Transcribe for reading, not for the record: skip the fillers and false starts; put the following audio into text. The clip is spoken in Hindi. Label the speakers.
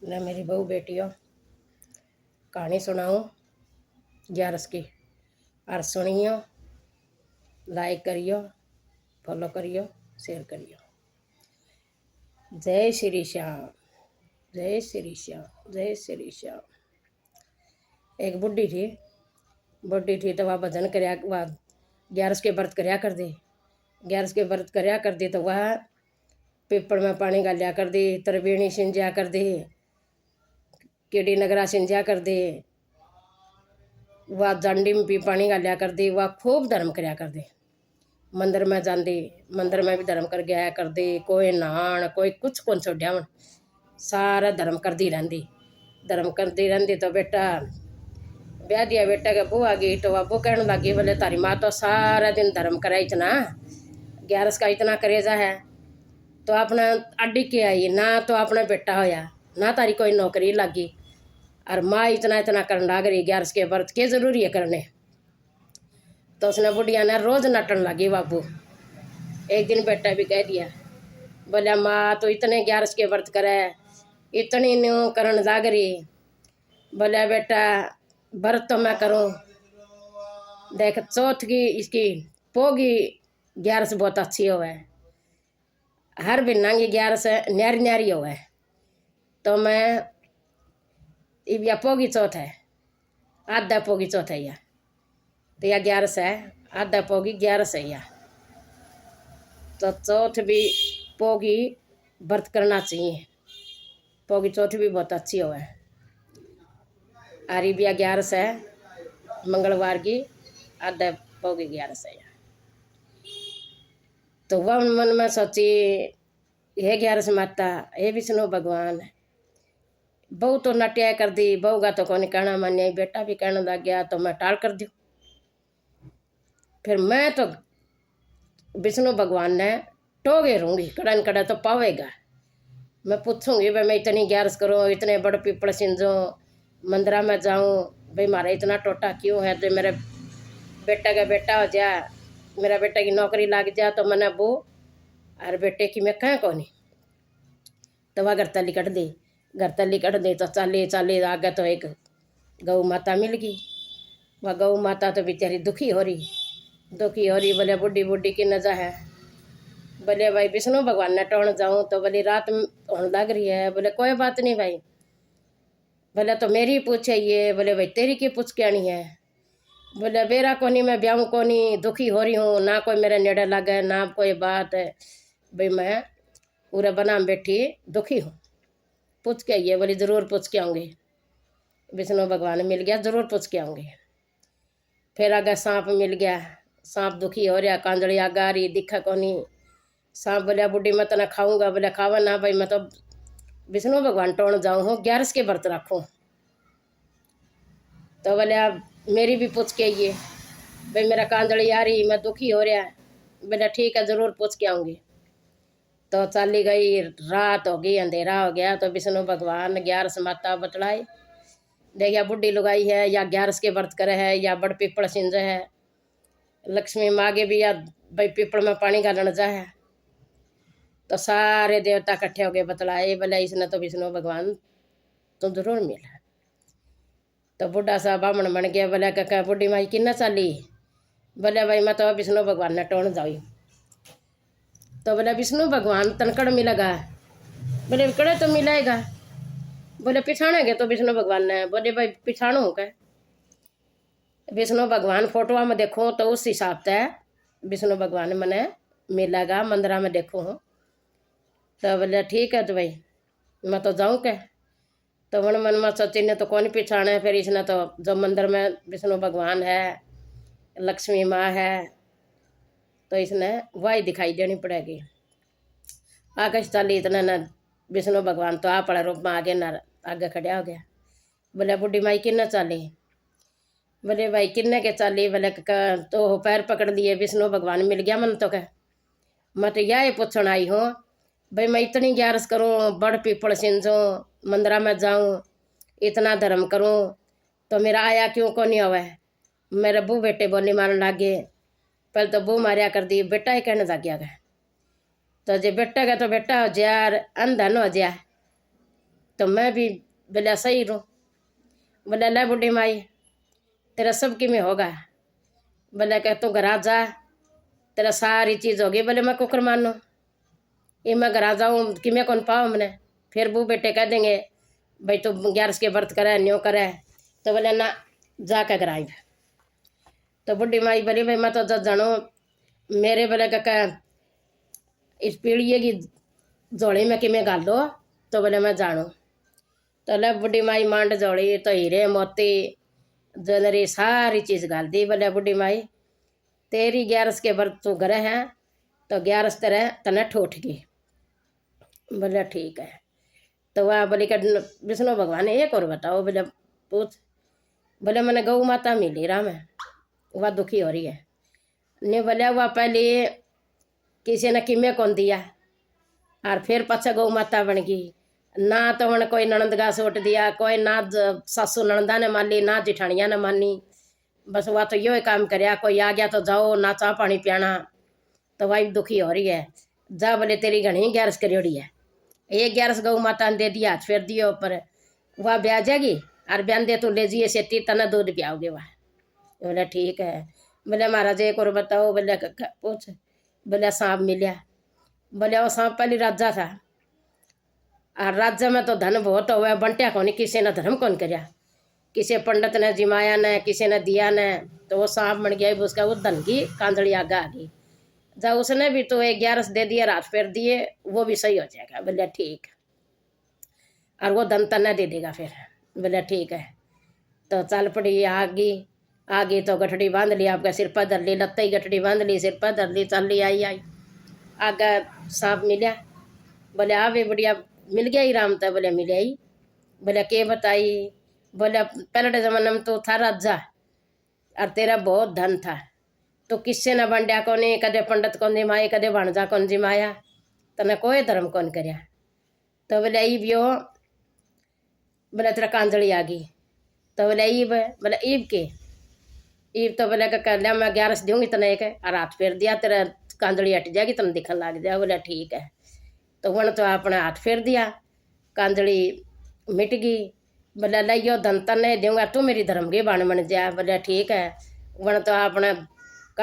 Speaker 1: मैं मेरी बहू बेटियों कहानी सुनाऊँ ग्यारस की। और सुनियो, लाइक करियो, फॉलो करियो, शेयर करियो। जय श्री श्याम, जय श्री श्याम, जय श्री श्याम। एक बुढ़ी थी तो वह भजन करया, वह ग्यारस के व्रत करया कर दे। ग्यारस के व्रत करया कर दे तो वह पीपल में पानी गालिया कर दे, त्रिवेणी सिंजा कर दे, केडी नगरा सिंजा कर दे, वह जांडी में भी पानी गालिया कर दे। वह खूब धर्म करया कर दे। मंदिर में जाती, मंदिर में भी धर्म कर गया कर दे। कोई नहान, कोई कुछ कौन छोड़िया, सारा धर्म करती रहती। धर्म करती रहती तो बेटा ब्याह दिया, बेटा के बहू आ गई तो वह बहू कहने लगी, बोले तारी माँ तो सारा दिन धर्म करे, इतना ग्यारस का इतना करेजा है तो अपना अड्डी के आई ना, तो अपना बेटा होया ना, तारी कोई नौकरी लगी और माँ इतना इतना करने लग रही, ग्यारस के व्रत के जरूरी है करने। तो उसने बुढ़िया ने रोज नटन लगी बाबू। एक दिन बेटा भी कह दिया, बोला माँ तो इतने ग्यारस के व्रत करे, इतनी न्यू करण लग रही। बोला बेटा व्रत तो मैं करूँ, देख चौथ की इसकी पोगी ग्यारस बहुत अच्छी हो है, हर बिना की ग्यारस न्यारी न्यारी हो है। तो मैं या पोगी चौथ है, आधा पोगी चौथ है या तो या ग्यारस है, आधा पोगी ग्यारस है या। तो चौथ भी पोगी व्रत करना चाहिए, पोगी चौथ भी बहुत अच्छी हो है। आरी भी ग्यारस है, मंगलवार की आधा पोगी ग्यारस है। तो वह मन में सोची, हे ग्यारस माता, हे विष्णु भगवान, बहू तो नटिया कर दी, बहू का तो कौन कहना मानिया, बेटा भी कहने लग गया तो मैं टाल कर दूँ। फिर मैं तो विष्णु भगवान ने टोगे रहूँगी, कड़न कड़ा तो पावेगा। मैं पूछूंगी भाई मैं इतनी ग्यारस करूँ, इतने बड़े पीपल सिंजो, मंदिरा में जाऊँ, भाई मारा इतना टोटा क्यों है, तो मेरे बेटा का बेटा हो जा, मेरा बेटा की नौकरी लग जा तो मैंने वो और बेटे की मैं कहाँ कौनी। तो वह घर तली कट दी, घर तली कट दी तो चाली चाली आगे तो एक गौ माता मिल गई। वह गौ माता तो बेचारी दुखी हो रही। बोले बुढ़ी बुढ़ी की नज़ा है, बोले भाई विष्णु भगवान ने टोन जाऊँ तो बोले रात होने लग रही है। बोले कोई बात नहीं भाई, बोले तो मेरी पूछे ये, बोले भाई तेरी की पूछ के आनी है। बोले बेरा कोनी मैं ब्याहूँ कोनी, दुखी हो रही हूँ, ना कोई मेरे नेड़े लगे ना कोई बात है, भाई मैं पूरे बना में बैठी दुखी हूँ, पूछ के आइए। बोली ज़रूर पूछ के आऊँगी, विष्णु भगवान मिल गया, ज़रूर पूछ के आऊँगी। फिर आगे सांप मिल गया, सांप दुखी हो रहा, कांजड़ी आगा रही, दिखा कोनी। सांप बोलिया बुढ़ी मैं तना खाऊंगा, बोले खावा ना भाई, मैं तो विष्णु भगवान टोन जाऊँ हूँ, ग्यारस के व्रत रखूँ। तो बोले आप मेरी भी पूछ के आइए, भाई मेरा कांजड़ी आ रही, मैं दुखी हो रहा। बोले ठीक है, ज़रूर पूछ के आऊँगी। तो चली गई, रात हो गई, अंधेरा हो गया। तो विष्णु भगवान ग्यारस माता बतलाई, देखिया बुढ़ी लुगाई है या ग्यारस के व्रत करे है या बड़ पीपल सिंज है, लक्ष्मी मागे भी या भाई पीपल में पानी गालन जा है। तो सारे देवता इकट्ठे हो गए, बतलाए, बोले इसने तो विष्णु भगवान तो जरूर मिला। तो बुढ़ा सा बामण बन गया, बोले क्या बुढ़ी माई किन्ना चाली, बोले भाई मैं तो विष्णु भगवान ने टोन जाऊँ। तो बोले विष्णु भगवान तनकड़ मिलेगा, बोले कड़े तो मिलेगा, बोले पिछाड़ेंगे तो विष्णु भगवान ने। बोले भाई पिछाड़ू क्या, विष्णु भगवान फोटोआ में देखो तो उस हिसाब से विष्णु भगवान मैंने मिलेगा, मंदिरा में देखो। तो बोले ठीक है तो भाई मैं तो जाऊँ क्या। तो मन मन में सोची ने तो कौन पिछाड़े, फिर इसने तो जो मंदिर में विष्णु भगवान है, लक्ष्मी माँ है, तो इसने वही दिखाई देनी पड़ेगी। आकाश चली इतना न विष्णु भगवान तो आप रूप में आगे न आगे खड़ा हो गया। बोले बुढ़ी माई किन्ना चाली, बोले भाई किन्ने के चाली, बोले तो पैर पकड़ लिए, विष्णु भगवान मिल गया मन तो कह। मैं तो यही पूछण आई हूँ भाई मैं इतनी ग्यारस करूँ, बड़ पीपल सिंजूँ, मंदिरा में जाऊँ, इतना धर्म करूँ तो मेरा आया क्यों को नहीं होवे। मेरे बू बेटे बोली मारन लागे, पहले तो बू मारिया कर दी, बेटा ही कहने लग गया। तो जे बेटा का तो बेटा हो जा, अनधन हो जा। तो मैं भी बोला सही रहूँ। बोला ले बुढ़ी माई तेरा सब कि में होगा। बोला कि तू घर जा तेरा सारी चीज़ होगी। बोले मैं कुकर मानो ये मैं घर जाऊँ कि मैं कौन पाऊँ मैंने। फिर वो बेटे कह देंगे भाई तो 11 के व्रत करे न्यो करे। तो बोले ना जाके घर आई। तो बुढ़ी माई बोली भाई मैं तो जब जानो मेरे बोले का इस पीढ़ी की जोड़ी में कि मैं गाल दो। तो बोले मैं जानू। तो ले बुढ़ी माई मांड जोड़ी तो हीरे मोती ज्वेलरी सारी चीज़ गाल दी। बोले बुढ़ी माई तेरी 11 के व्रत तू घरे है तो 11 तेरे तने ठोठ गई। बोले ठीक है। तो वह बोली का विष्णु भगवान एक और बताओ। बोले पूछ। बोले मैंने गौ माता मिली राम है वह दुखी हो रही है। नहीं बोले वह पहले किसी ने किमें कौन दिया और फिर पछा गौ माता बन गई ना। तो उन्हें कोई ननंद का सूट दिया कोई ना सासू ननंदा ने मानी ना जिठानिया ने मानी। बस वह तो यो ही काम कराया कोई आ गया तो जाओ ना चाह पानी पियाना। तो वही दुखी हो रही है। जा बोले तेरी घनी 11 करियोड़ी है एक 11 गौ माता ने दे दिया हाथ फेर दियो ऊपर वह ब्याह जाएगी और बयान दे तू ले जिए सेती तना दूध पियाओगे वह। बोले ठीक है। बोले महाराज एक और बताओ। बोले पूछ। बोले सांप मिला। बोले वो सांप पहले राजा था और राज्य में तो धन बहुत हुआ बंटिया कौन किसी ने धर्म कौन कराया किसी पंडित ने जिमाया ने किसी ने दिया ने। तो वो सांप बन गया उसका वो धन की कांदड़ी आगे आ गई। जब उसने भी तो 11 दे दिए रात फेर दिए वो भी सही हो जाएगा। बोले ठीक और वो धन तने दे देगा फिर। बोले ठीक है। तो चल पड़ी आगी तो गठड़ी बांध ली आपका सिर पर धर ली लत्ते ही गठड़ी बांध ली सिर पर धर ली चल ली आई आगे सांप मिला। बोले आ भी बढ़िया मिल गया ही राम। तो बोले मिले ही। बोले के बताई। बोले पहले जमाने में तो था राजा और तेरा बहुत धन था तो किससे न बंड्या कोनी कदे पंडित कौन जिमाए कदे भाणजा कौन जिमाया तने कोई धर्म कौन करया। तो बोले ईब यो बोले तेरा कांजड़ी आ गई। तो बोले ईब। बोले ईब के ईब। तो बोले कर लिया मैं 11 दूंगी तने एक और हाथ फेर दिया तेरा कांजड़ी हट जाएगी तने दिखने लग जाए। बोले ठीक है। तो उन्होंने तो अपने हाथ फेर दिया कांजड़ी मिट गई। बोले लियो धन तने दूंगा तू मेरी धर्म की बाण बन जा। बोले ठीक है। उन्होंने तो अपने